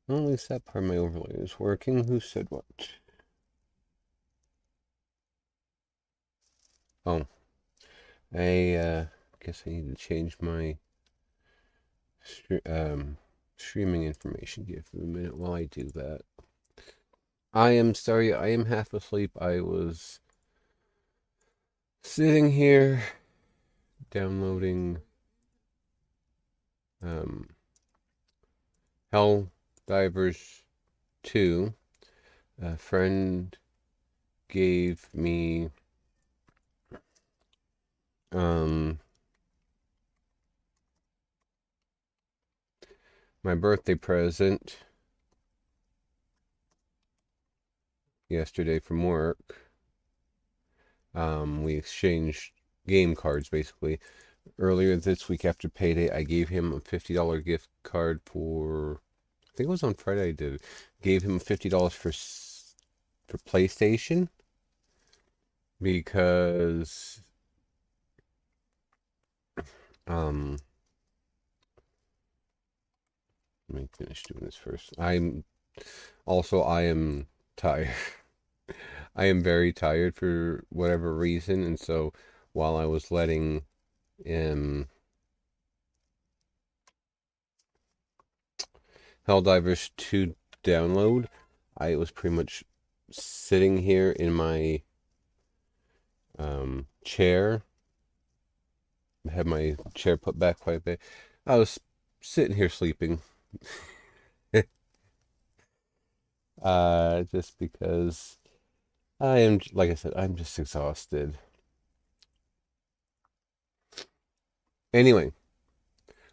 Well, at least that part of my overlay is working. Who said what? Oh, I guess I need to change my streaming information. Give me a minute while I do that. I am sorry, I am half asleep. I was sitting here downloading um, Hell Divers 2. A friend gave me my birthday present yesterday from work. We exchanged game cards basically. Earlier this week after payday, I gave him a $50 gift card for, I think it was on Friday I did. Gave him $50 for PlayStation because let me finish doing this first. I am tired. I am very tired for whatever reason, and so while I was letting Helldivers 2 download, I was pretty much sitting here in my chair. I had my chair put back quite a bit. I was sitting here sleeping. Just because I am, like I said, I'm just exhausted. Anyway,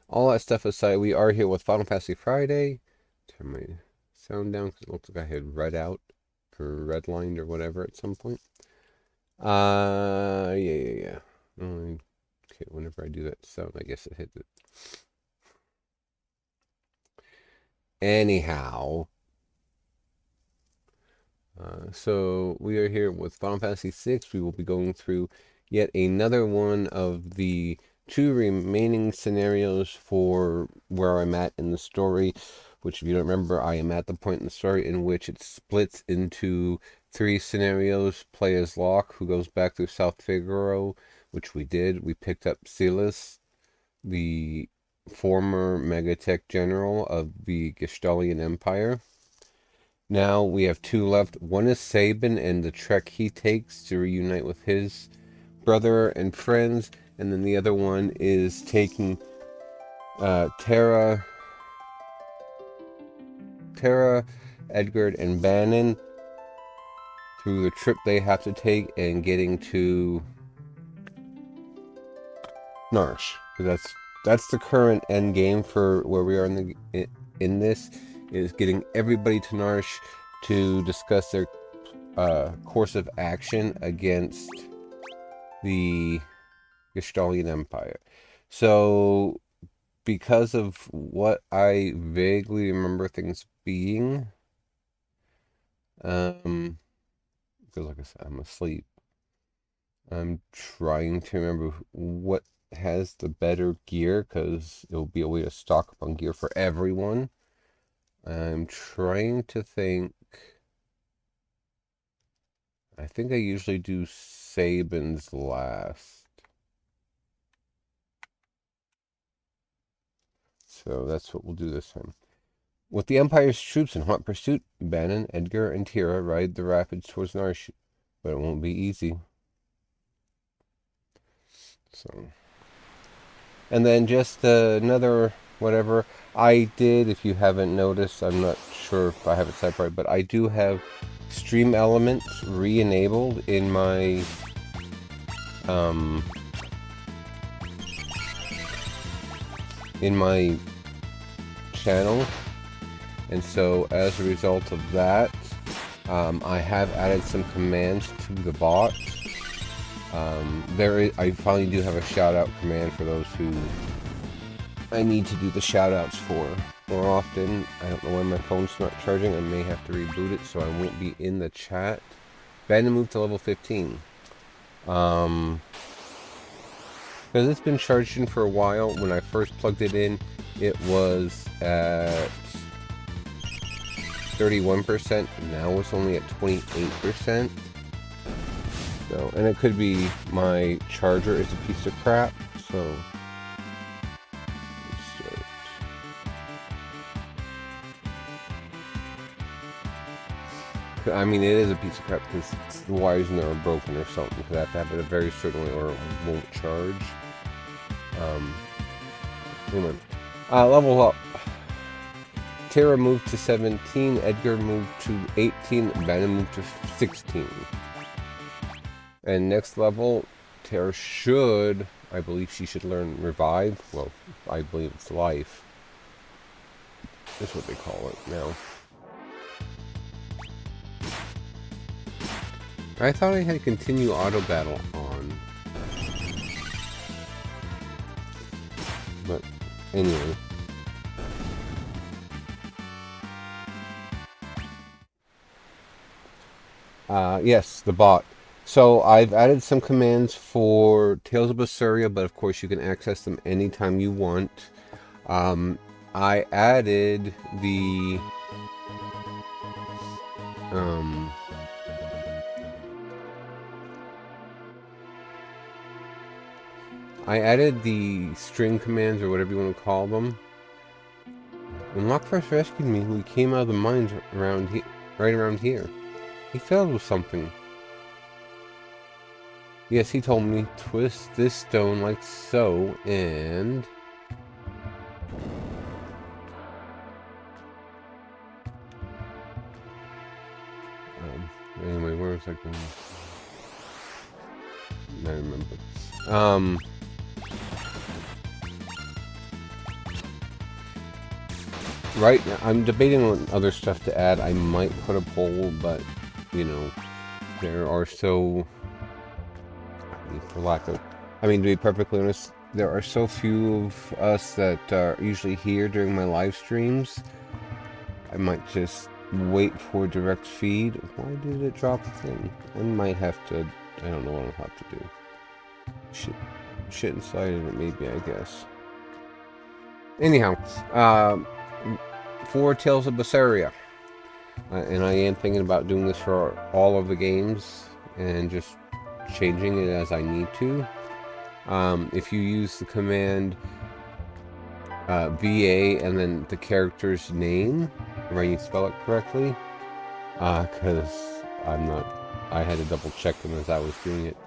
all that stuff aside, we are here with Final Fantasy Friday. Turn my sound down because it looks like I had red out or redlined or whatever at some point. Yeah. Okay, whenever I do that sound, I guess it hits it. Anyhow, so we are here with Final Fantasy VI. We will be going through yet another one of the two remaining scenarios for where I'm at in the story, which if you don't remember, I am at the point in the story in which it splits into three scenarios. Play as Locke, who goes back through South Figaro, which we did. We picked up Silas, the former Megatech general of the Gestalian Empire. Now we have two left. One is Sabin and the trek he takes to reunite with his brother and friends, and then the other one is taking Terra, Edgar, and Bannon through the trip they have to take and getting to Narsh. That's the current end game for where we are in this, is getting everybody to Narsh to discuss their course of action against the Gestalian Empire. So, because of what I vaguely remember things being, because like I said, I'm asleep. I'm trying to remember what has the better gear, because it'll be a way to stock up on gear for everyone. I'm trying to think. I think I usually do Sabin's last. So that's what we'll do this time. With the Empire's troops in hot pursuit, Bannon, Edgar, and Tira ride the rapids towards Narsh, but it won't be easy. So, and then just another whatever I did. If you haven't noticed, I'm not sure if I have it set right, but I do have stream elements re-enabled in my channel, and so as a result of that, I have added some commands to the bot. I finally do have a shout out command for those who I need to do the shout outs for more often. I don't know when my phone's not charging. I may have to reboot it so I won't be in the chat. Bandon moved to level 15. Because it's been charged in for a while. When I first plugged it in, it was at 31%. Now it's only at 28%. So, and it could be my charger is a piece of crap. So, I mean, it is a piece of crap because the wires in there are broken or something. Because I have to have it a very certain way or it won't charge. Anyway, level up. Tara moved to 17, Edgar moved to 18, Venom moved to 16. And next level, Tara should, I believe she should learn Revive. Well, I believe it's Life. That's what they call it now. I thought I had Continue Auto Battle on. But, anyway. Yes, the bot. So I've added some commands for Tales of Berseria, but of course you can access them anytime you want. I added the string commands, or whatever you want to call them. When Locke first rescued me, we came out of the mines right around here. He failed with something. Yes, he told me, twist this stone like so, and... anyway, where was I going? I remember. Right now, I'm debating on other stuff to add. I might put a poll, but, you know, there are so... for lack of... I mean, to be perfectly honest, there are so few of us that are usually here during my live streams. I might just wait for direct feed. Why did it drop a thing? I might have to... I don't know what I'll have to do. Shit inside of it, maybe, I guess. Anyhow, for Tales of Berseria. And I am thinking about doing this for all of the games and just changing it as I need to. If you use the command VA and then the character's name, if I spell it correctly, because I had to double check them as I was doing it.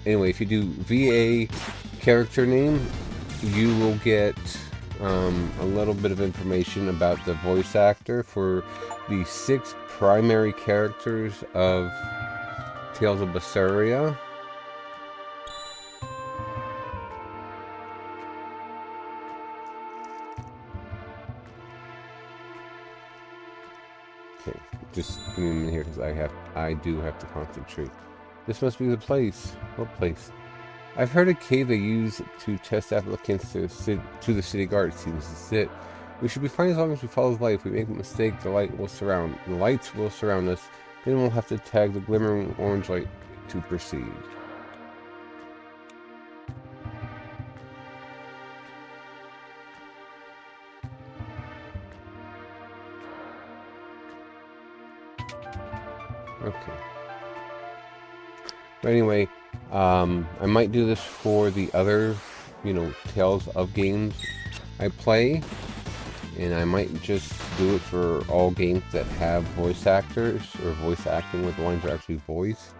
Anyway, if you do VA character name, you will get a little bit of information about the voice actor for the 6 primary characters of Tales of Berseria. Okay, just give me a minute here because I do have to concentrate. This must be the place. What place? I've heard a cave they use to test applicants to the city guard. Seems this is it. We should be fine as long as we follow the light. If we make a mistake, the lights will surround us. Then we'll have to tag the glimmering orange light to proceed. Okay. But anyway, I might do this for the other, Tales of games I play. And I might just do it for all games that have voice actors, or voice acting with the lines are actually voiced.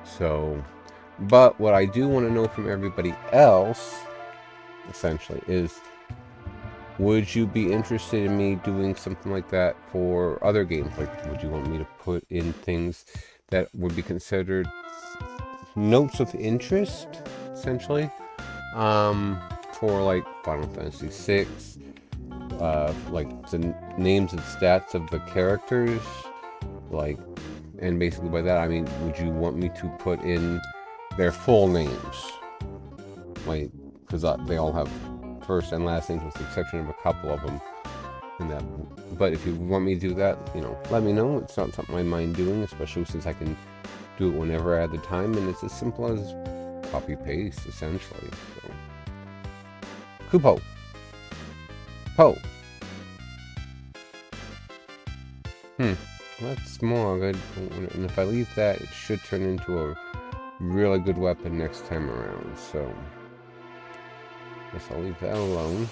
So, but what I do want to know from everybody else, essentially, is would you be interested in me doing something like that for other games? Like, would you want me to put in things that would be considered notes of interest, essentially, for like Final Fantasy VI, like the names and stats of the characters, like, and basically by that I mean, would you want me to put in their full names, like, because they all have first and last names with the exception of a couple of them in that. But if you want me to do that, let me know. It's not something I mind doing, especially since I can do it whenever I have the time, and it's as simple as copy paste, essentially. So, Kupo, Po, That's small. And if I leave that, it should turn into a really good weapon next time around. So, guess I'll leave that alone.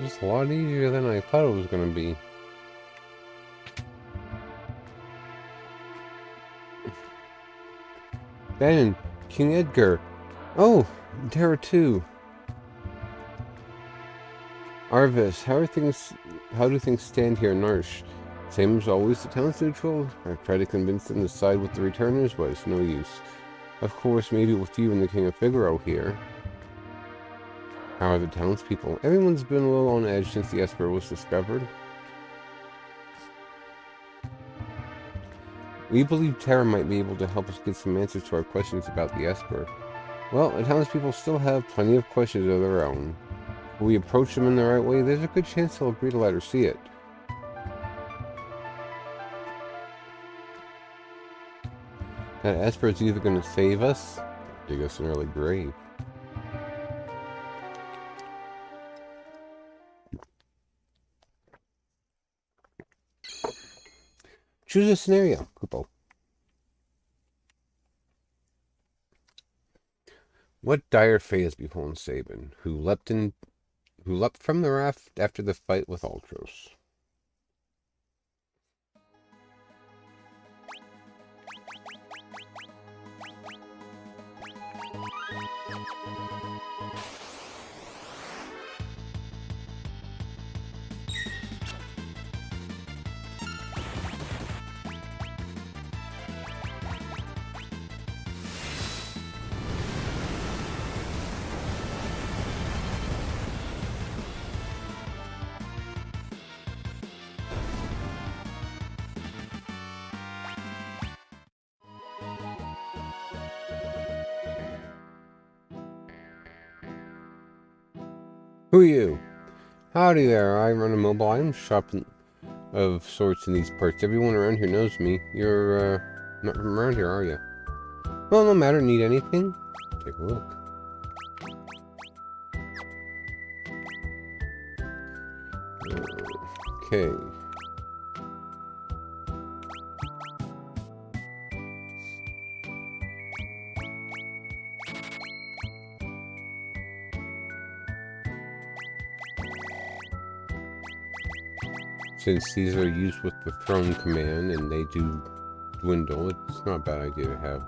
It's a lot easier than I thought it was going to be. Ben, King Edgar. Oh, Terra 2. Arvis, how do things stand here in Narsh? Same as always, the town's neutral. I've tried to convince them to side with the returners, but it's no use. Of course, maybe with you and the King of Figaro here. How are the townspeople? Everyone's been a little on edge since the Esper was discovered. We believe Terra might be able to help us get some answers to our questions about the Esper. Well, the townspeople still have plenty of questions of their own. If we approach them in the right way, there's a good chance they'll agree to let her see it. That Esper is either going to save us, or dig us an early grave. Choose a scenario, Kupo. What dire fate has befallen Sabin, who leapt from the raft after the fight with Ultros? Who are you? Howdy there, I run a mobile item shop of sorts in these parts. Everyone around here knows me. You're, not from around here, are you? Well, no matter, need anything? Take a look. Okay. Since these are used with the throne command and they do dwindle, it's not a bad idea to have,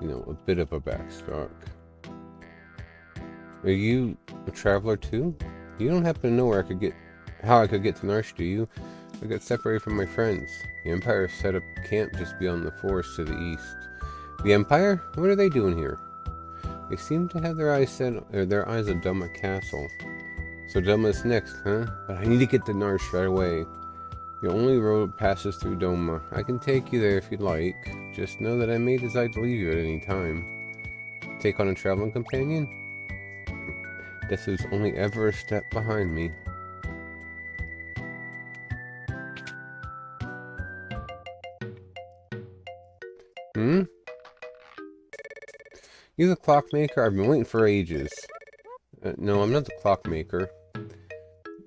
a bit of a backstock. Are you a traveler too? You don't happen to know how I could get to Narsh, do you? I got separated from my friends. The Empire set up camp just beyond the forest to the east. The Empire? What are they doing here? They seem to have their eyes on Doma Castle. So Doma's next, huh? But I need to get to Narsh right away. The only road passes through Doma. I can take you there if you'd like. Just know that I may decide to leave you at any time. Take on a traveling companion? Guess who's only ever a step behind me. You the clockmaker? I've been waiting for ages. No, I'm not the clockmaker.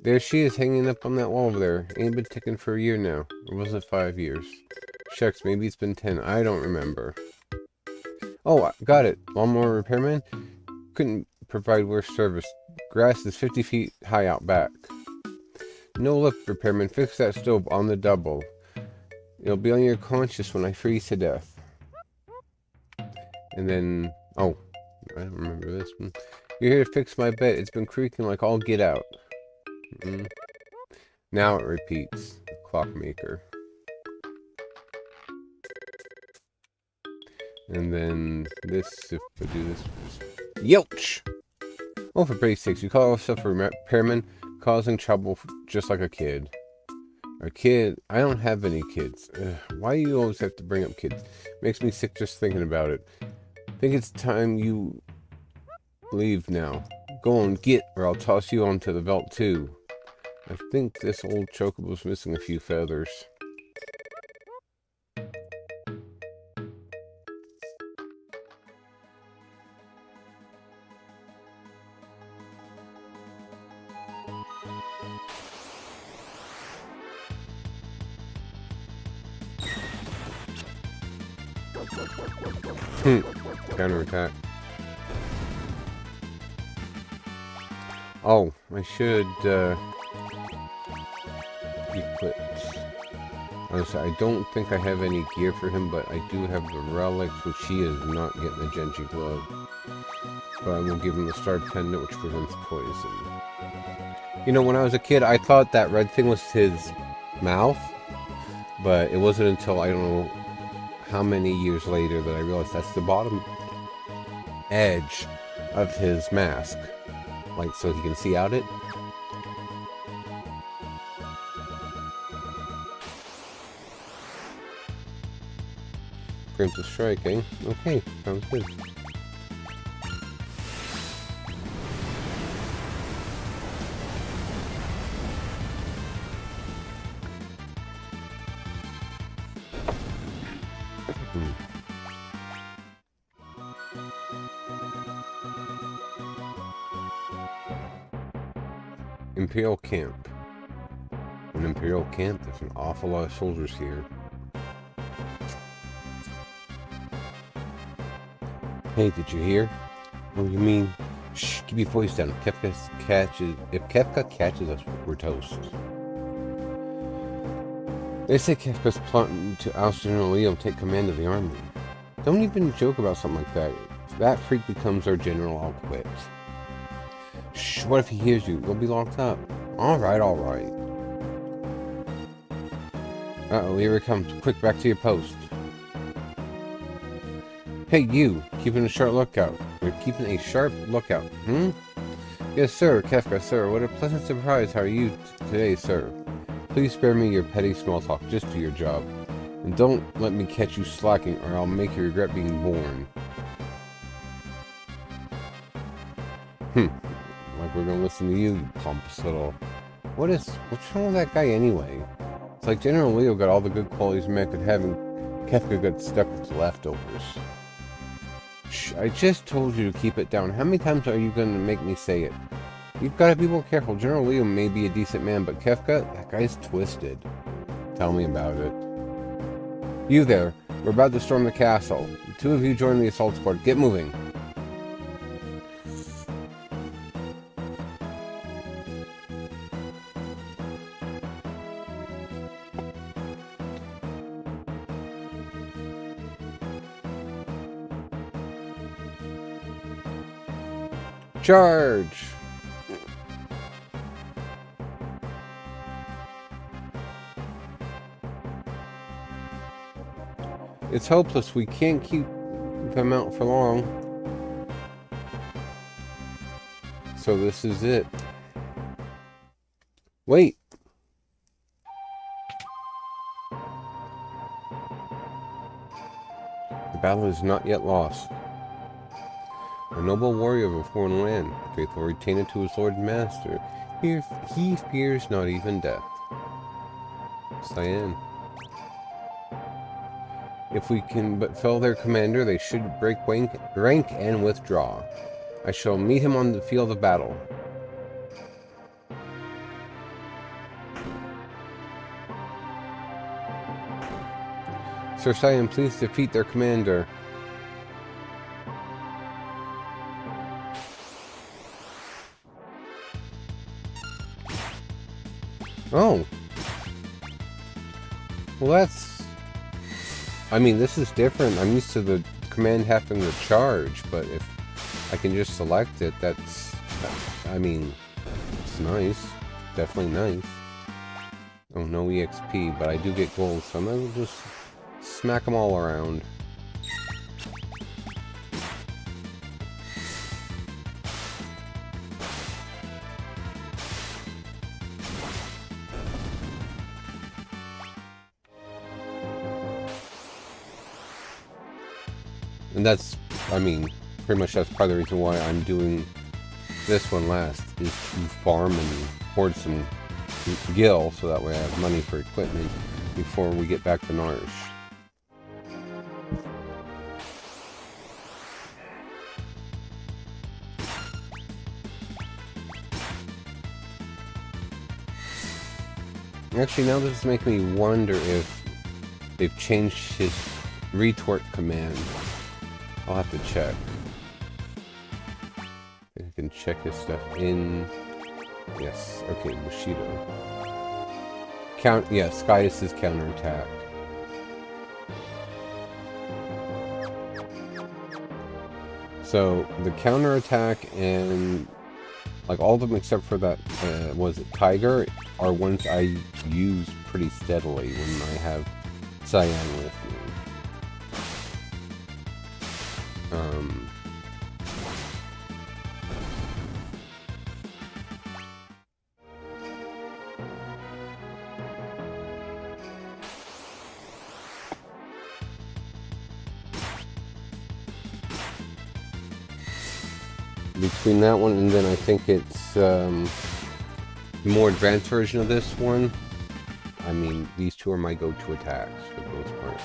There she is, hanging up on that wall over there. Ain't been ticking for a year now. Or was it 5 years? Shucks, maybe it's been 10. I don't remember. Oh, got it. Lawnmower repairman? Couldn't provide worse service. Grass is 50 feet high out back. No lip, repairman. Fix that stove on the double. It'll be on your conscience when I freeze to death. And then... Oh, I don't remember this one. You're here to fix my bed. It's been creaking like all get out. Now it repeats. The clockmaker. And then this, if I do this... Yelch! Oh, for pity's sakes, you call yourself a repairman, causing trouble just like a kid. A kid? I don't have any kids. Why do you always have to bring up kids? Makes me sick just thinking about it. I think it's time you leave now. Go on, get, or I'll toss you onto the belt too. I think this old chocobo's missing a few feathers. Counterattack. Oh, I should equip. I don't think I have any gear for him, but I do have the relics, which he is not getting the Genji glove. But I will give him the star pendant, which prevents poison. You know, when I was a kid, I thought that red thing was his mouth, but it wasn't until I don't know how many years later that I realized that's the bottom edge of his mask, like so he can see out it. Preemptive strike, eh? Okay, sounds good. Imperial Camp. An Imperial Camp? There's an awful lot of soldiers here. Hey, did you hear? What do you mean? Shh, keep your voice down. If Kefka catches us, we're toast. They say Kefka's plotting to oust General Leo and take command of the army. Don't even joke about something like that. If that freak becomes our general, I'll quit. Shh, what if he hears you? You'll be locked up. Alright, alright. Uh-oh, here it comes. Quick, back to your post. Hey, you! Keeping a sharp lookout. We're keeping a sharp lookout. Yes, sir, Kefka, sir. What a pleasant surprise. How are you today, sir? Please spare me your petty small talk. Just do your job. And don't let me catch you slacking, or I'll make you regret being born. Like we're gonna listen to you pompous little... What's wrong with that guy anyway? It's like General Leo got all the good qualities a man could have, and Kefka got stuck with the leftovers. Shh, I just told you to keep it down. How many times are you gonna make me say it? You've gotta be more careful. General Leo may be a decent man, but Kefka, that guy's twisted. Tell me about it. You there, we're about to storm the castle. The two of you join the assault squad. Get moving. Charge! It's hopeless. We can't keep them out for long. So this is it. Wait! The battle is not yet lost. A noble warrior of a foreign land, faithful retainer to his lord and master, he fears not even death. Cyan. If we can but fell their commander, they should break rank and withdraw. I shall meet him on the field of battle. Sir Cyan, please defeat their commander. Oh. Well, that's... I mean, this is different. I'm used to the command having to charge, but if I can just select it, I mean, it's nice. Definitely nice. Oh, no EXP, but I do get gold, so I might as well just smack them all around. And that's, I mean, pretty much that's part of the reason why I'm doing this one last is to farm and hoard some gil so that way I have money for equipment before we get back to Nourish. Actually, now this is making me wonder if they've changed his retort command. I'll have to check. I can check his stuff in. Yes, okay, Bushido. Yes, Skyus is counterattack. So the counterattack and like all of them except for that was it Tiger are ones I use pretty steadily when I have Cyan with me. Between that one and then I think it's the more advanced version of this one. I mean, these two are my go-to attacks for the most part.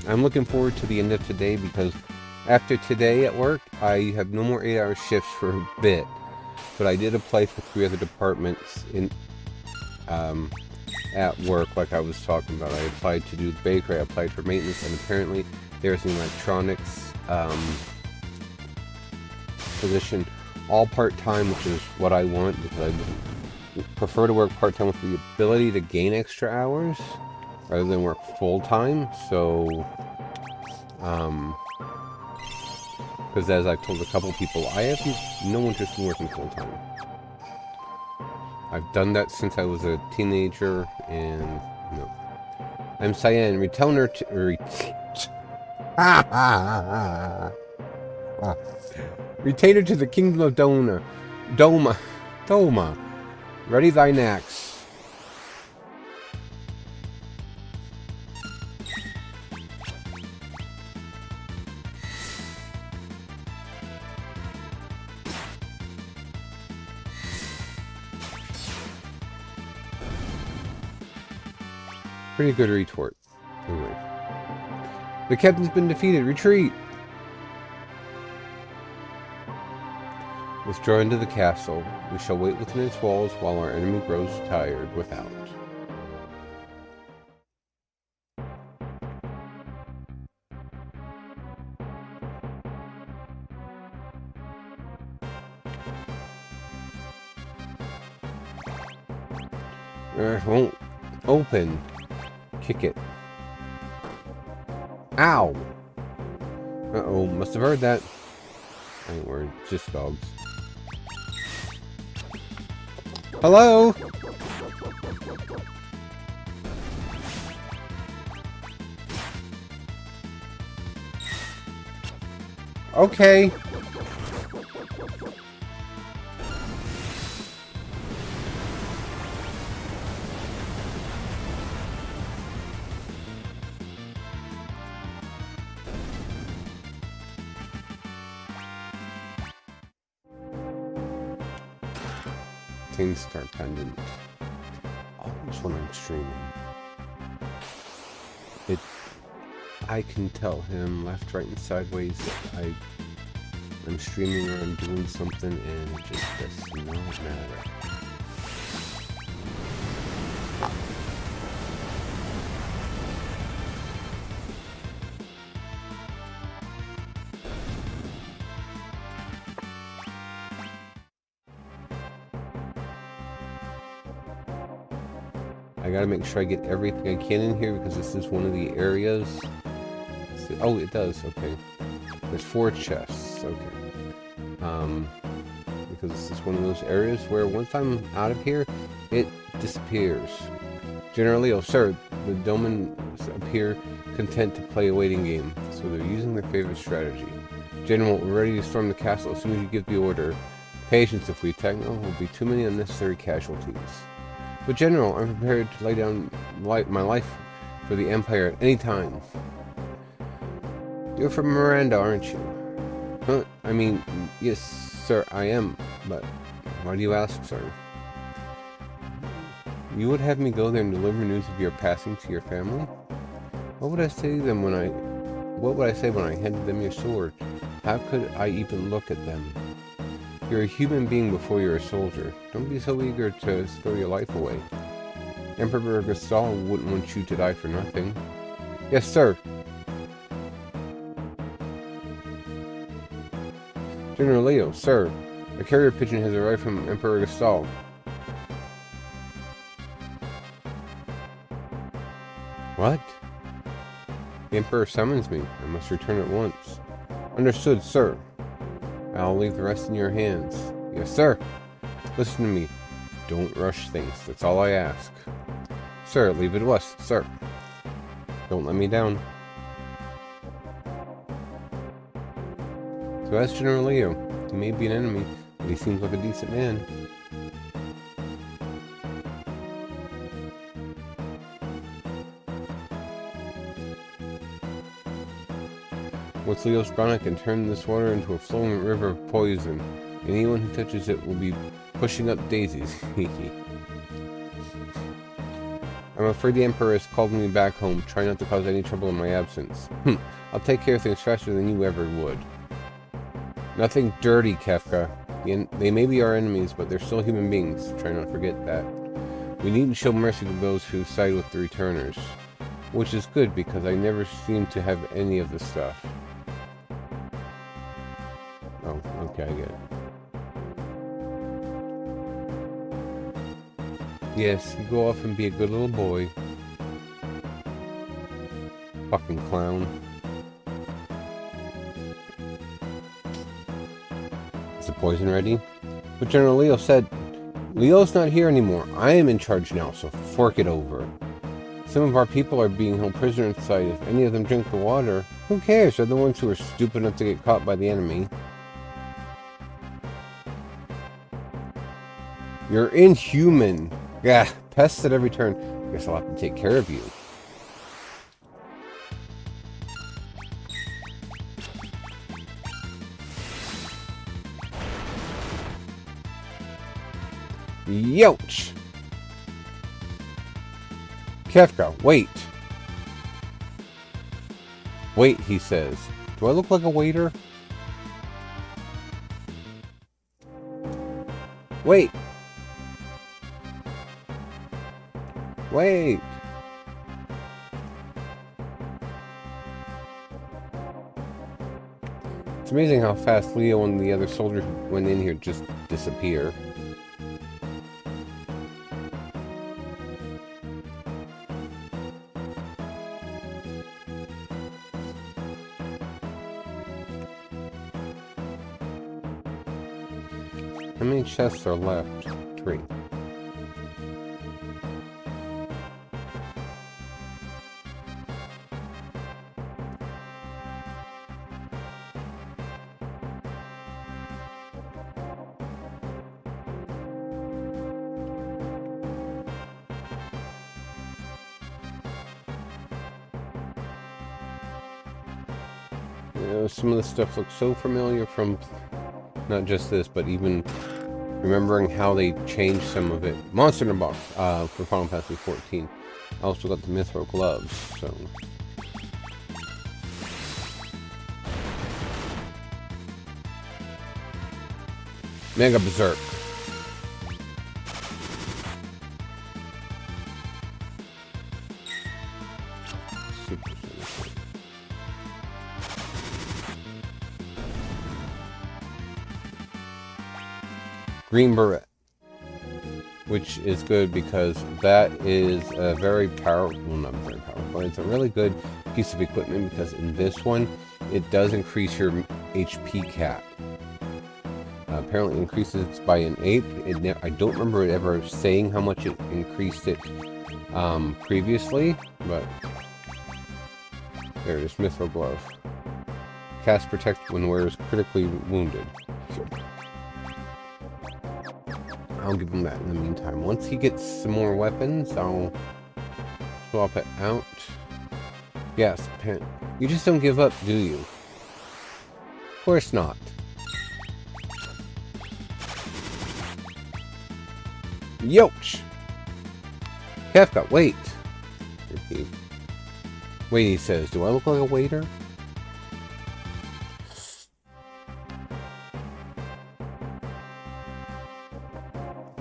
I'm looking forward to the end of today because after today at work, I have no more 8-hour shifts for a bit. But I did apply for 3 other departments in at work, like I was talking about. I applied to do the bakery, I applied for maintenance, and apparently there's an electronics position, all part-time, which is what I want because I prefer to work part-time with the ability to gain extra hours rather than work full-time. So, because as I've told a couple people, I have no interest in working full-time. I've done that since I was a teenager, and no. I'm Cyan, returner to... Retainer to the kingdom of Doma. Ready thine axe. Pretty good retort. Anyway. The captain's been defeated. Retreat! Withdraw into the castle. We shall wait within its walls while our enemy grows tired without. Won't open. Kick it. Ow! Uh-oh, must have heard that. I ain't worried, just dogs. Hello? Okay. Star pendant. Always when I'm streaming. I can tell him left, right, and sideways that I'm streaming or I'm doing something, and it just does not matter. I gotta make sure I get everything I can in here because this is one of the areas. Oh, it does. Okay. There's 4 chests. Okay. Because this is one of those areas where once I'm out of here, it disappears. Generally, oh sir, the Domans appear content to play a waiting game, so they're using their favorite strategy. General, we're ready to storm the castle as soon as you give the order. Patience, if we attack, no, will be too many unnecessary casualties. But General, I'm prepared to lay down my life for the Empire at any time. You're from Miranda, aren't you? Huh? I mean, yes, sir, I am, but why do you ask, sir? You would have me go there and deliver news of your passing to your family? What would I say to them when I handed them your sword? How could I even look at them? You're a human being before you're a soldier. Don't be so eager to throw your life away. Emperor Gasol wouldn't want you to die for nothing. Yes, sir. General Leo, sir. A carrier pigeon has arrived from Emperor Gasol. What? The Emperor summons me. I must return at once. Understood, sir. I'll leave the rest in your hands. Yes, sir. Listen to me. Don't rush things. That's all I ask. Sir, leave it to us, sir. Don't let me down. So that's General Leo. He may be an enemy, but he seems like a decent man. Once Leo's gone, I can turn this water into a flowing river of poison. Anyone who touches it will be pushing up daisies. I'm afraid the Emperor has called me back home. Try not to cause any trouble in my absence. I'll take care of things faster than you ever would. Nothing dirty, Kefka. They may be our enemies, but they're still human beings. Try not to forget that. We needn't show mercy to those who side with the returners. Which is good, because I never seem to have any of the stuff. Oh, okay, I get it. Yes, you go off and be a good little boy. Fucking clown. Is the poison ready? But General Leo said, Leo's not here anymore. I am in charge now, so fork it over. Some of our people are being held prisoner inside. If any of them drink the water, who cares? They're the ones who are stupid enough to get caught by the enemy. You're inhuman. Gah, pests at every turn. Guess I'll have to take care of you. Youch! Kefka, wait! Wait, he says. Do I look like a waiter? Wait! Wait! It's amazing how fast Leo and the other soldiers who went in here just disappear. How many chests are left? 3. You know, some of the stuff looks so familiar from not just this, but even remembering how they changed some of it. Monster in a Box for Final Fantasy 14. I also got the Mithril gloves, so. Mega Berserk. Super. Green Beret, which is good because that is a very powerful, well, not very powerful, but it's a really good piece of equipment because in this one, it does increase your HP cap. Apparently it increases it by an 1/8. I don't remember it ever saying how much it increased it previously, but there it is, Mithril Glove. Cast Protect when wearer is critically wounded. I'll give him that in the meantime. Once he gets some more weapons, I'll swap it out. Yes, you just don't give up, do you? Of course not. Yoch! Kefka, wait! Wait, he says, do I look like a waiter?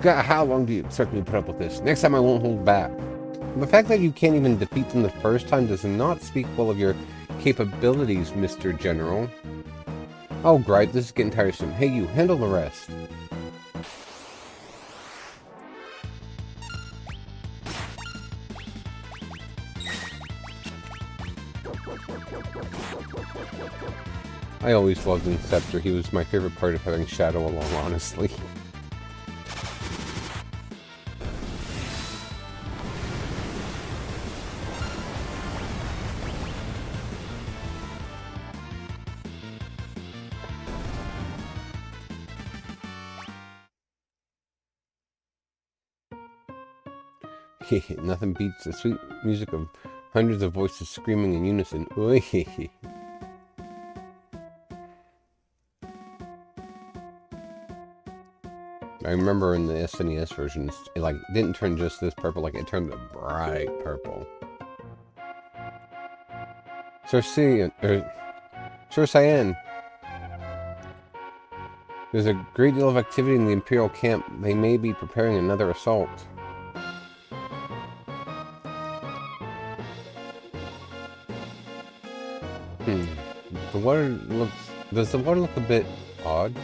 God, how long do you expect me to put up with this? Next time I won't hold back. The fact that you can't even defeat them the first time does not speak well of your capabilities, Mr. General. Oh, great, this is getting tiresome. Hey, you, handle the rest. I always loved Inceptor. He was my favorite part of having Shadow along, honestly. Nothing beats the sweet music of hundreds of voices screaming in unison. I remember in the SNES version, it like didn't turn just this purple, like it turned a bright purple. Sir Cyan. There's a great deal of activity in the Imperial camp. They may be preparing another assault. The water looks... Does the water look a bit odd?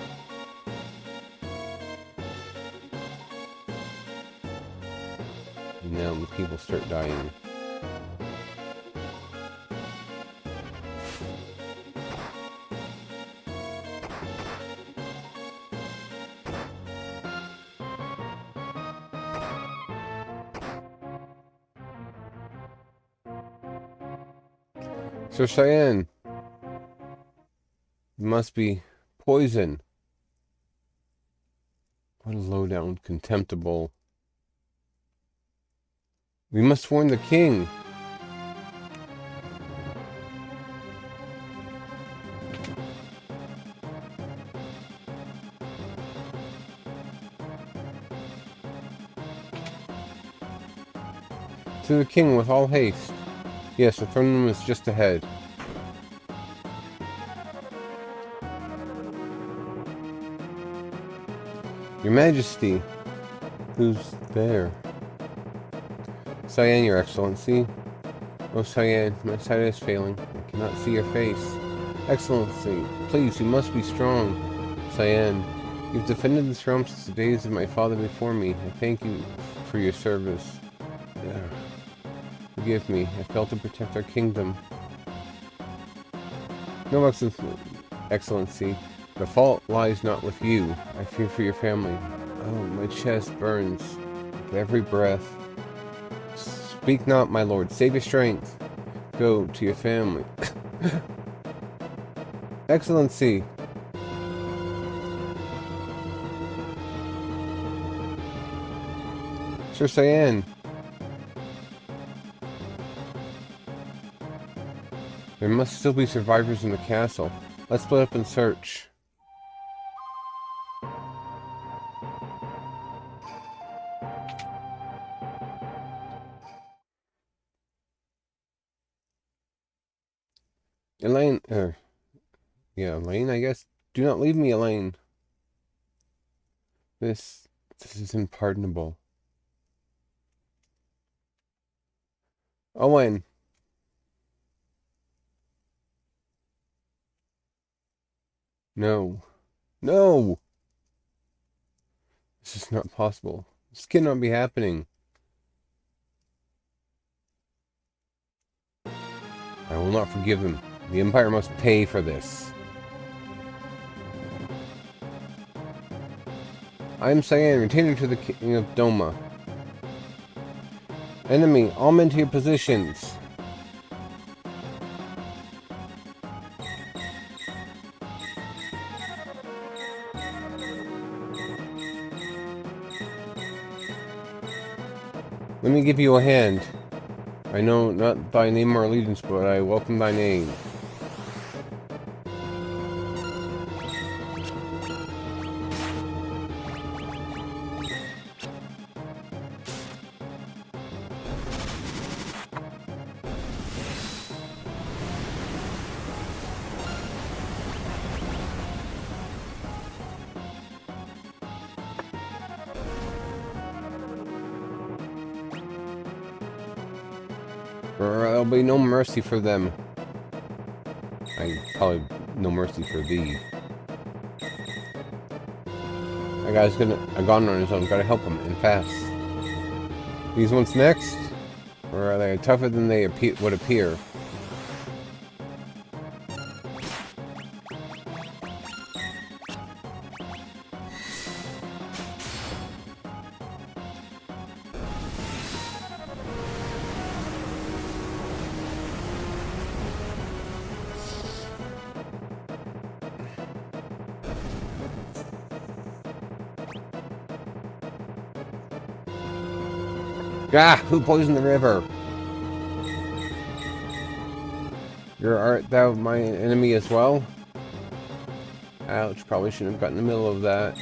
Now the people start dying. Sir Cyan. It must be poison. What a low-down, contemptible... We must warn the king. To the king with all haste. Yes, the throne room is just ahead. Your Majesty. Who's there? Cyan, Your Excellency. Oh, Cyan, my sight is failing. I cannot see your face. Excellency, please, you must be strong. Cyan, you've defended this realm since the days of my father before me. I thank you for your service. Forgive me, I failed to protect our kingdom. No, Excellency, the fault lies not with you. I fear for your family. Oh, my chest burns with every breath. Speak not, my lord. Save your strength. Go to your family. Excellency. Sir Cyan. There must still be survivors in the castle. Let's split up and search. Elaine, Elaine, I guess. Do not leave me, Elaine. This is unpardonable. Owen. No. No! This is not possible. This cannot be happening. I will not forgive him. The Empire must pay for this. I am Cyan, retainer to the King of Doma. Enemy, all men to your positions. Let me give you a hand. I know not thy name or allegiance, but I welcome thy name. There'll be no mercy for them. Probably no mercy for thee. That guy's gone on his own. Gotta help him, and fast. These ones next? Or are they tougher than they would appear? Ah! Who poisoned the river? Art thou my enemy as well? Ouch, probably shouldn't have gotten in the middle of that.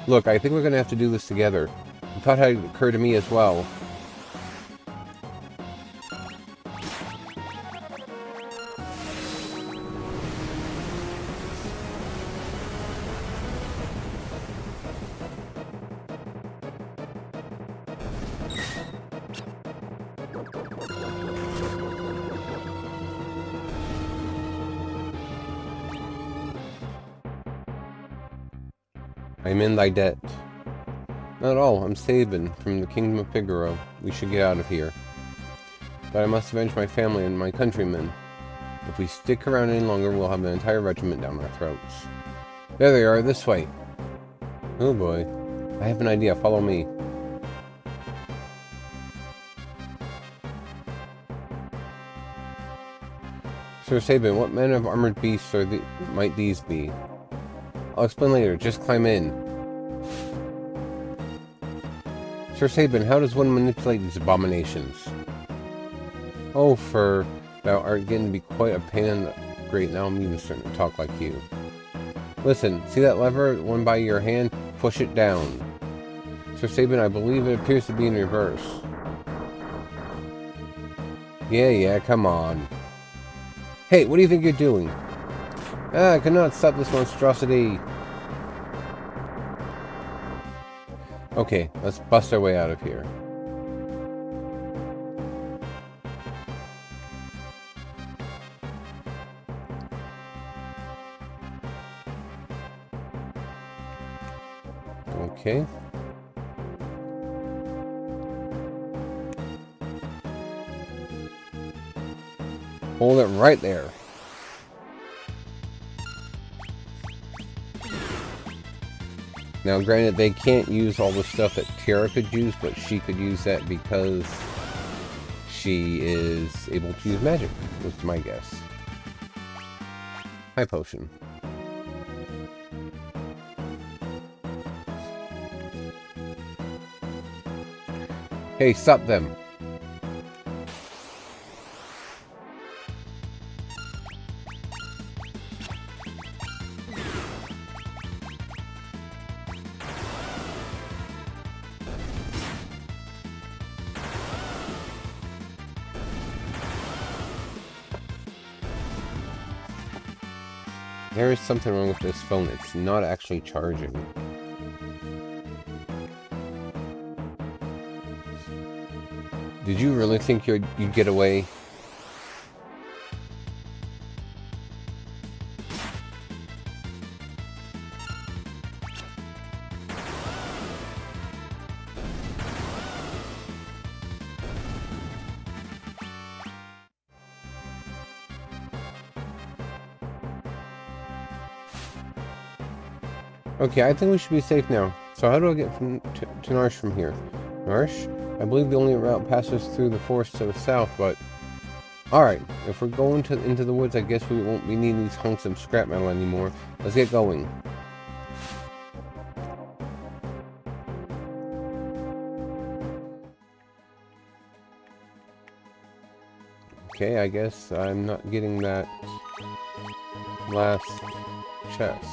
Look, I think we're gonna have to do this together. The thought had occurred to me as well. I am in thy debt. Not at all, I'm Sabin, from the kingdom of Figaro. We should get out of here. But I must avenge my family and my countrymen. If we stick around any longer, we'll have an entire regiment down our throats. There they are, this way. Oh boy. I have an idea, follow me. Sir Sabin, what manner of armored beasts might these be? I'll explain later, just climb in. Sir Sabin, how does one manipulate these abominations? Oh, thou art getting to be quite a pain in the grate, now I'm even starting to talk like you. Listen, see that lever, one by your hand? Push it down. Sir Sabin, I believe it appears to be in reverse. Yeah, come on. Hey, what do you think you're doing? I cannot stop this monstrosity. Okay, let's bust our way out of here. Okay. Hold it right there. Now, granted, they can't use all the stuff that Tiara could use, but she could use that because she is able to use magic, was my guess. High potion. Hey, stop them. There is something wrong with this phone. It's not actually charging. Did you really think you'd get away? Okay, I think we should be safe now. So how do I get to Narsh from here? Narsh? I believe the only route passes through the forest to the south, but... Alright, if we're going into the woods, I guess we won't be needing these hunks of scrap metal anymore. Let's get going. Okay, I guess I'm not getting that last chest.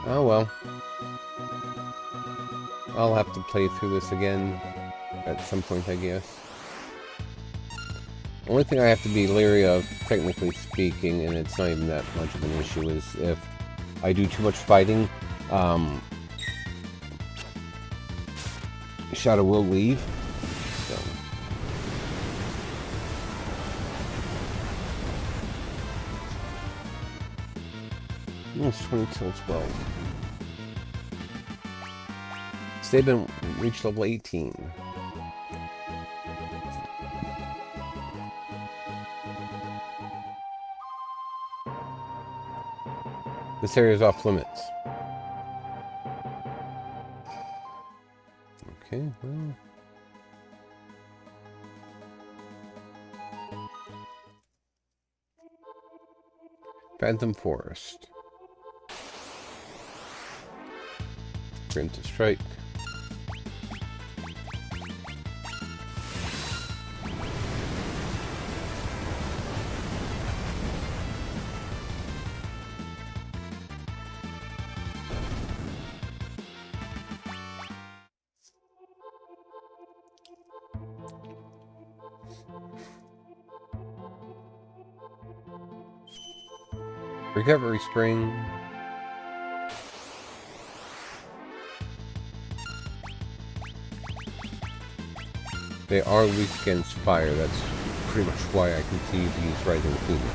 Oh well. I'll have to play through this again at some point, I guess. The only thing I have to be leery of, technically speaking, and it's not even that much of an issue, is if I do too much fighting, Shadow will leave. So. It's 20 till 12. Sabin reached level 18. This area is off limits. Okay, well. Phantom Forest. Sprint to strike. Recovery Spring. They are weak against fire. That's pretty much why I continue to use Rising Phoenix.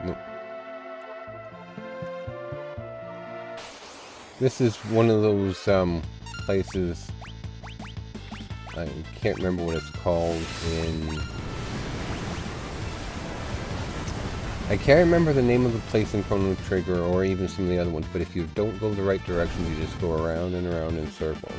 Nope. This is one of those places, I can't remember what it's called I can't remember the name of the place in Chrono Trigger or even some of the other ones, but if you don't go the right direction, you just go around and around in circles.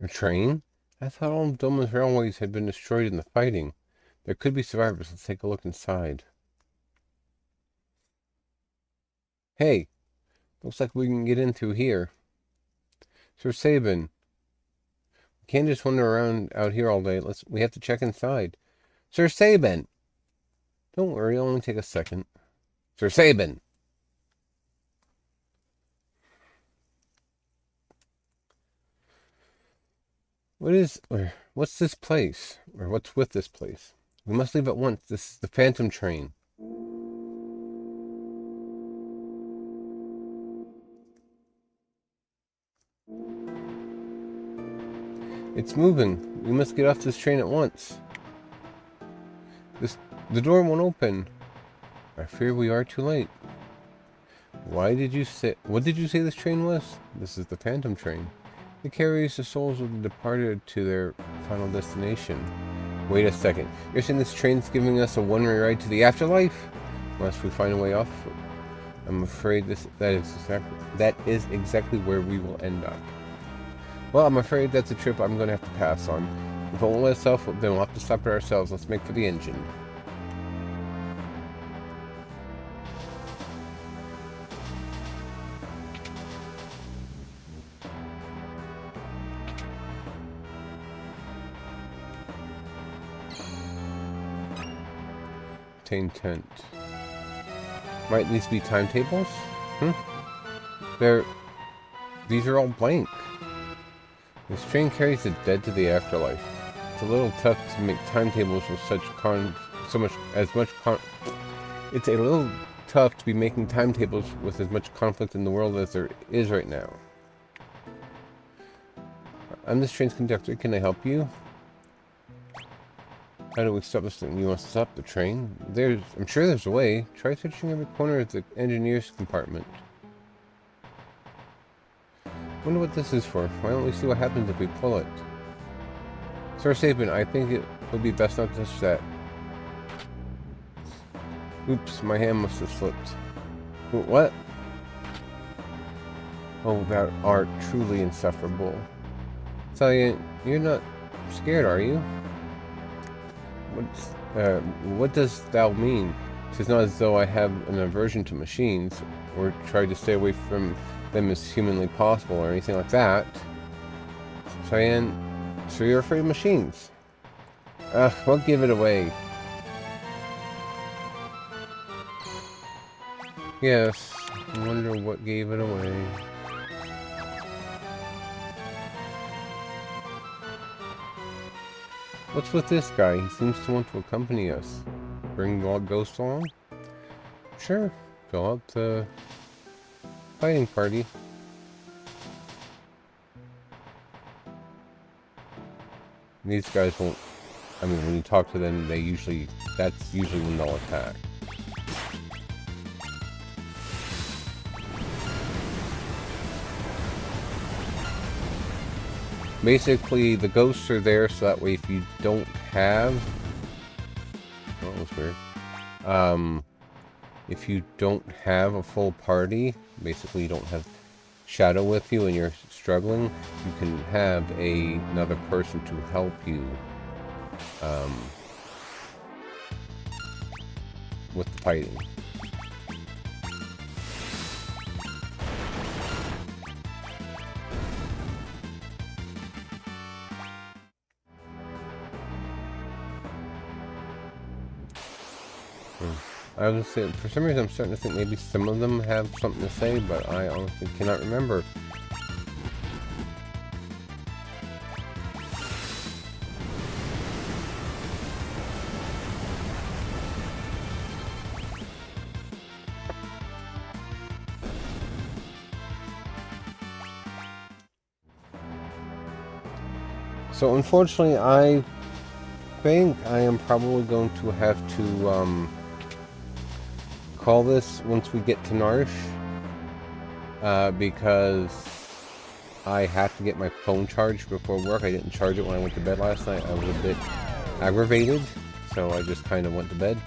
A train? I thought all of Doma's railways had been destroyed in the fighting. There could be survivors. Let's take a look inside. Hey, looks like we can get in through here. Sir Sabin, we can't just wander around out here all day. We have to check inside. Sir Sabin! Don't worry, it'll only take a second. Sir Sabin! What's this place? Or what's with this place? We must leave at once. This is the Phantom train. It's moving. We must get off this train at once. The door won't open. I fear we are too late. What did you say this train was? This is the Phantom train. It carries the souls of the departed to their final destination. Wait a second. You're saying this train's giving us a one-way ride to the afterlife? Must we find a way off? I'm afraid that is exactly where we will end up. Well, I'm afraid that's a trip I'm going to have to pass on. If it won't let us off, then we'll have to stop it ourselves. Let's make for the engine. Obtain tent. Might these be timetables? These are all blank. This train carries the dead to the afterlife. It's a little tough to make timetables with It's a little tough to be making timetables with as much conflict in the world as there is right now. I'm this train's conductor. Can I help you? How do we stop this thing? You want to stop the train? I'm sure there's a way. Try searching every corner of the engineer's compartment. Wonder what this is for. Why don't we see what happens if we pull it? Sir Sapien, I think it would be best not to touch that. Oops, my hand must have slipped. What? Oh, thou art truly insufferable. Salient, you're not scared, are you? What does thou mean? 'Tis not as though I have an aversion to machines, or try to stay away from them as humanly possible, or anything like that. Cheyenne, so you're afraid of machines? Well, give it away. Yes, I wonder what gave it away. What's with this guy? He seems to want to accompany us. Bring the ghost along? Sure. Fill out the fighting party. These guys won't... I mean, when you talk to them, that's usually when they'll attack. Basically, the ghosts are there so that way if you don't have... Oh, that was weird. If you don't have a full party, basically you don't have Shadow with you and you're struggling, you can have another person to help you with the fighting. I was just saying, for some reason I'm starting to think maybe some of them have something to say, but I honestly cannot remember. So unfortunately, I think I am probably going to have to call this once we get to Narsh, because I have to get my phone charged before work. I didn't charge it when I went to bed last night. I was a bit aggravated, so I just kind of went to bed.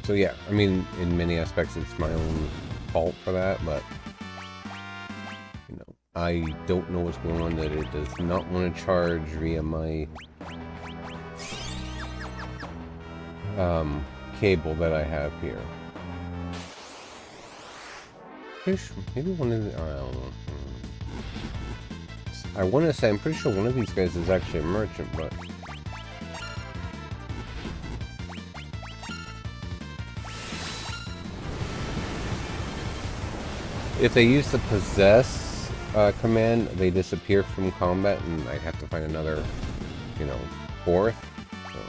So yeah, I mean, in many aspects it's my own fault for that, but I don't know what's going on that it does not want to charge via my cable that I have here. Maybe one of the... I don't know. I want to say, I'm pretty sure one of these guys is actually a merchant, but... If they use the possess command, they disappear from combat, and I have to find another, fourth. So.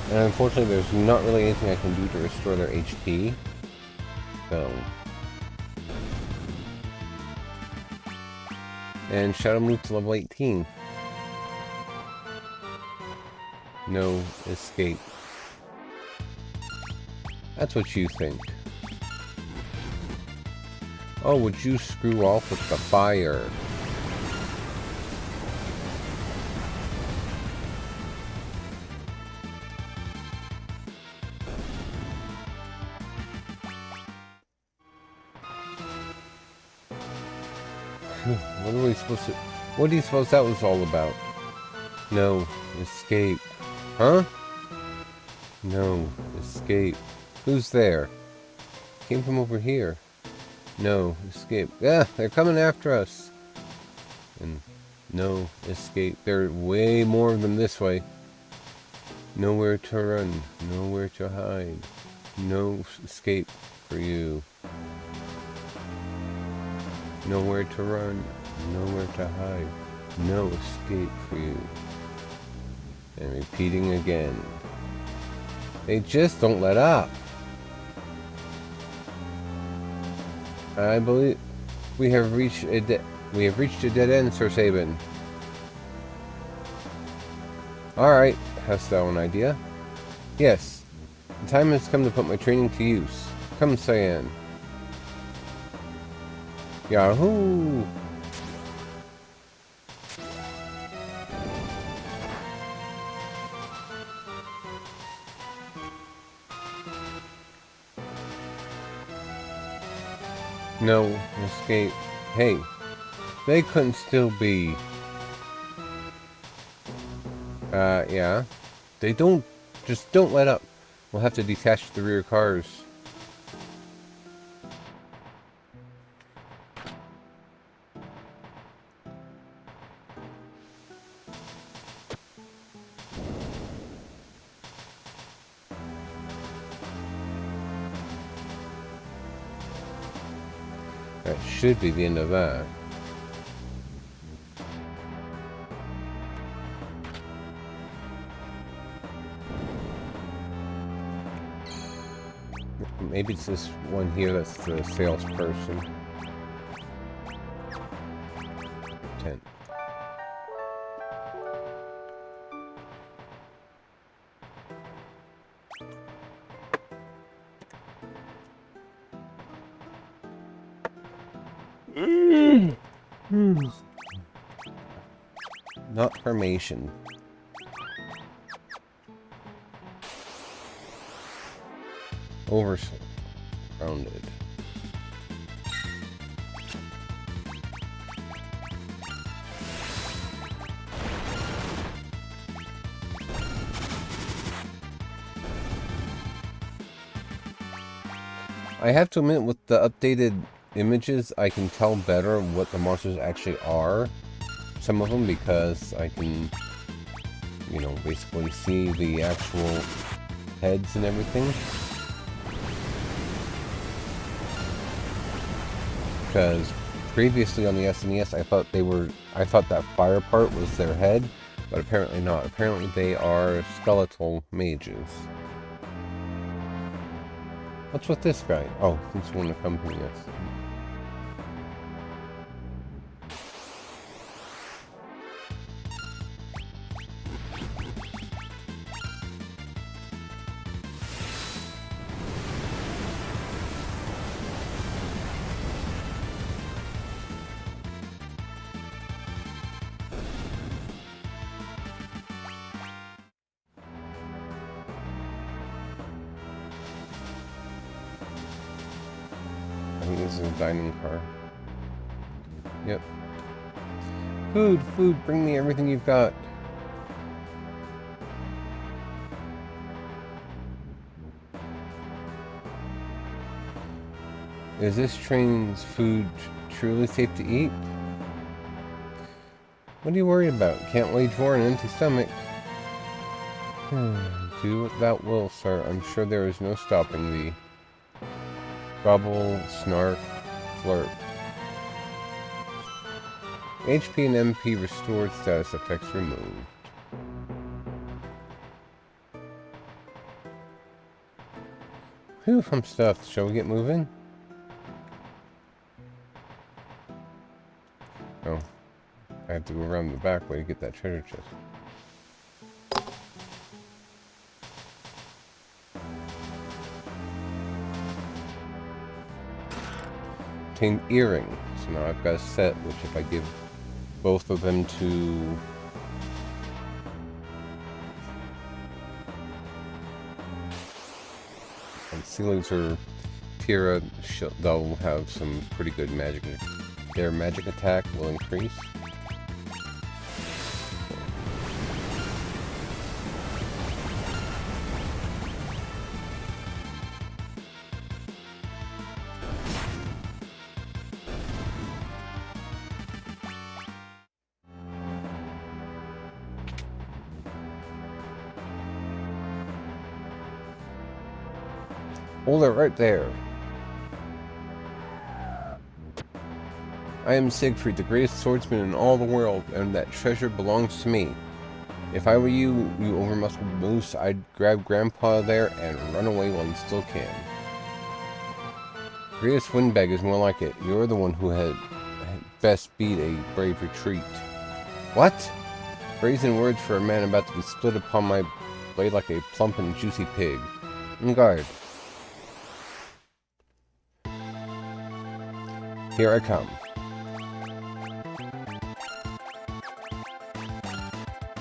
And unfortunately, there's not really anything I can do to restore their HP. So. And Shadow moved to level 18. No escape. That's what you think. Oh, would you screw off with the fire? What are we supposed to... What do you suppose that was all about? No. Escape. Huh? No. Escape. Who's there? Came from over here. No. Escape. Yeah, they're coming after us. And no. Escape. There are way more of them this way. Nowhere to run. Nowhere to hide. No escape for you. Nowhere to run. Nowhere to hide. No escape for you. And repeating again. They just don't let up. I believe we have reached a dead end, Sir Sabin. Alright, hast thou an idea? Yes. The time has come to put my training to use. Come, Cyan. Yahoo! No escape. Hey, they couldn't still be. Yeah. They just don't let up. We'll have to detach the rear cars. That should be the end of that. Maybe it's this one here that's the salesperson. 10. Not formation. Overrounded. I have to admit, with the updated images, I can tell better what the monsters actually are. Some of them, because I can, you know, basically see the actual heads and everything. Because previously on the SNES, I thought that fire part was their head, but apparently not. Apparently they are skeletal mages. What's with this guy? Oh, he's one of the company, yes. I think this is a dining car. Yep. Food, bring me everything you've got. Is this train's food truly safe to eat? What are you worried about? Can't wage war on an empty stomach. Do what thou wilt, sir. I'm sure there is no stopping thee. Bubble, snark, flirt. HP and MP restored, status effects removed. Whew, I'm stuffed. Shall we get moving? Oh. I have to go around the back way to get that treasure chest. Obtained earring. So now I've got a set, which if I give both of them to Ceilings or Tira, they'll have some pretty good magic their magic attack will increase. Hold it right there. I am Siegfried, the greatest swordsman in all the world, and that treasure belongs to me. If I were you, you overmuscled moose, I'd grab Grandpa there and run away while you still can. Greatest windbag is more like it. You're the one who had best beat a brave retreat. What? Brazen words for a man about to be split upon my blade like a plump and juicy pig. On guard. Here I come.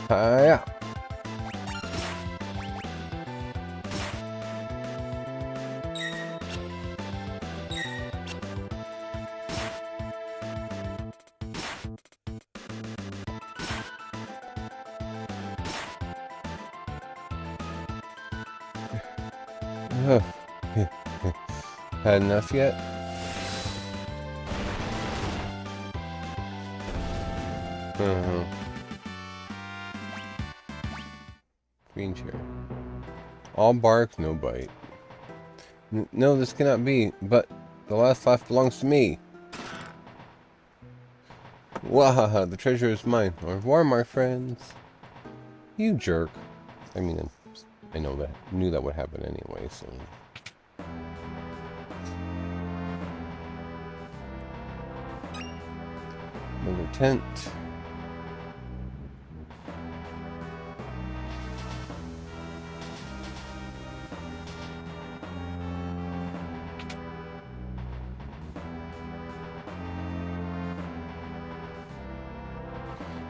Hiya! Had enough yet? Green chair. All bark, no bite. No, this cannot be, but the last laugh belongs to me. Wahaha, the treasure is mine. Au revoir, my friends. You jerk. I mean, I know that. Knew that would happen anyway, so... Another tent.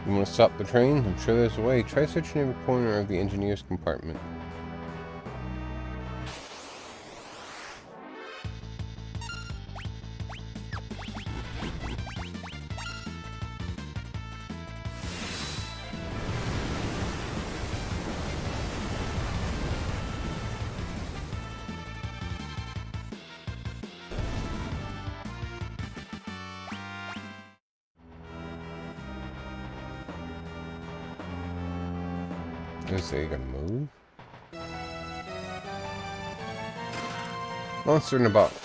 You want to stop the train? I'm sure there's a way. Try searching every corner of the engineer's compartment. Is it gonna move? Monster in a box.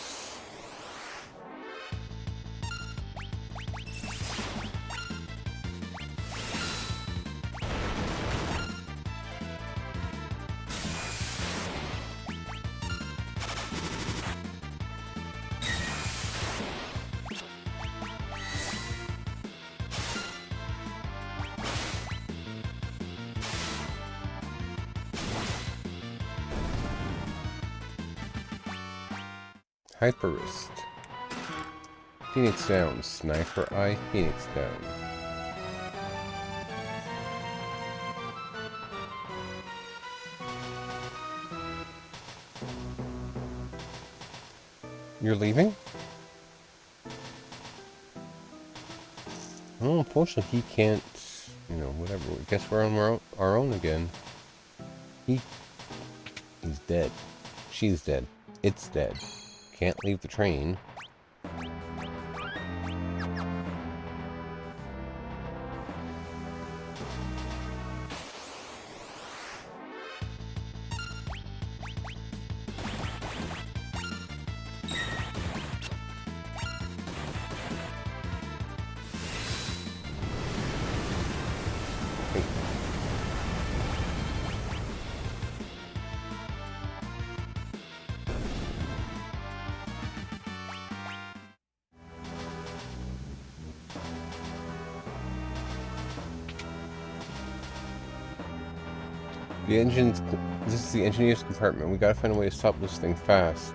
Hyperist. Phoenix down. Sniper eye. Phoenix down. You're leaving? Well, unfortunately, he can't. You know, whatever. I guess we're on our own again. He's dead. She's dead. It's dead. Can't leave the train. This is the engineer's compartment. We gotta find a way to stop this thing fast.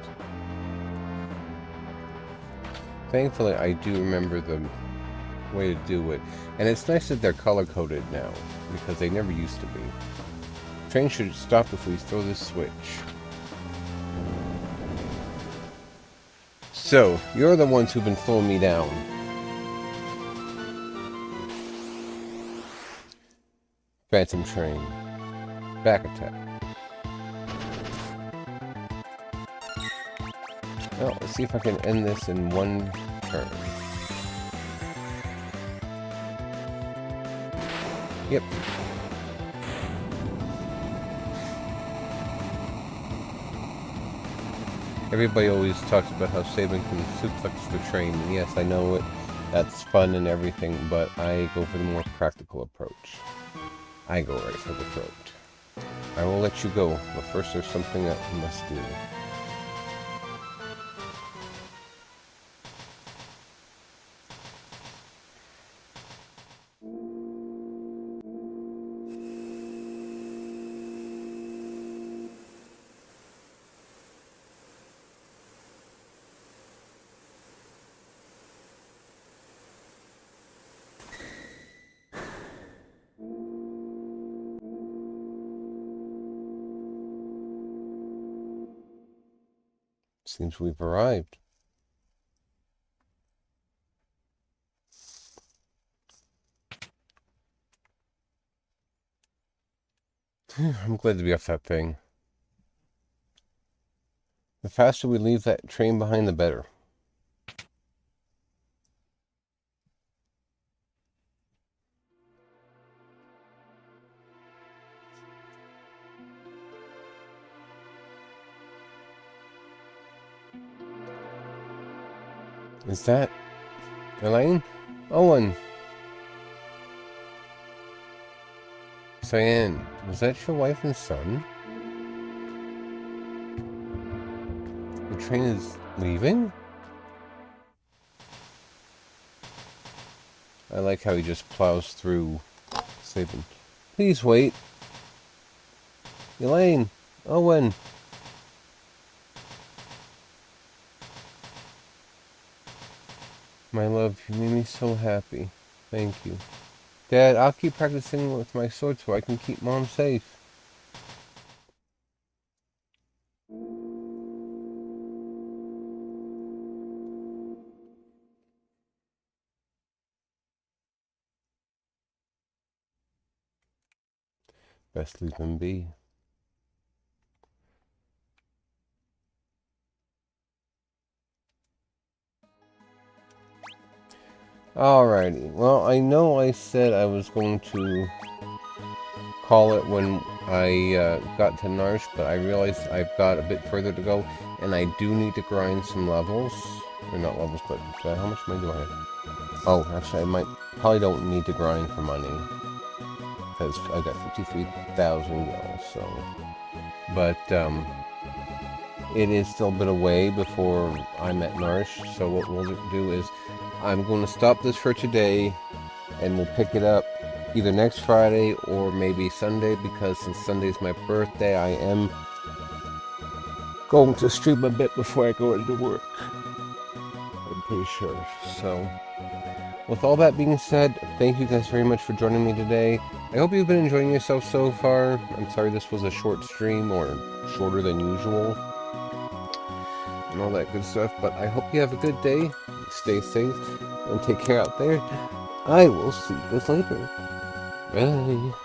Thankfully, I do remember the way to do it. And it's nice that they're color-coded now, because they never used to be. The train should stop if we throw this switch. So, you're the ones who've been slowing me down. Phantom Train. Back attack. Well, let's see if I can end this in one turn. Yep. Everybody always talks about how Saban can suplex the train. And yes, I know it. That's fun and everything, but I go for the more practical approach. I go right for the throat. I will let you go, but first there's something that I must do. Seems we've arrived. I'm glad to be off that thing. The faster we leave that train behind, the better. Is that Elaine? Owen? Cyan, was that your wife and son? The train is leaving? I like how he just plows through Saban. Please wait. Elaine! Owen! My love, you made me so happy. Thank you. Dad, I'll keep practicing with my sword so I can keep Mom safe. Best leave him be. Alrighty. Well, I know I said I was going to call it when I got to Narsh, but I realized I've got a bit further to go, and I do need to grind some levels. Or not levels, but how much money do I have? Oh, actually, probably don't need to grind for money, because I got 53,000 gil, so. But, it is still a bit away before I'm at Narsh, so what we'll do is I'm going to stop this for today, and we'll pick it up either next Friday or maybe Sunday, because since Sunday's my birthday, I am going to stream a bit before I go into work. I'm pretty sure. So, with all that being said, thank you guys very much for joining me today. I hope you've been enjoying yourself so far. I'm sorry this was a short stream, or shorter than usual, and all that good stuff, but I hope you have a good day, stay safe, and take care out there. I will see you guys later. Bye.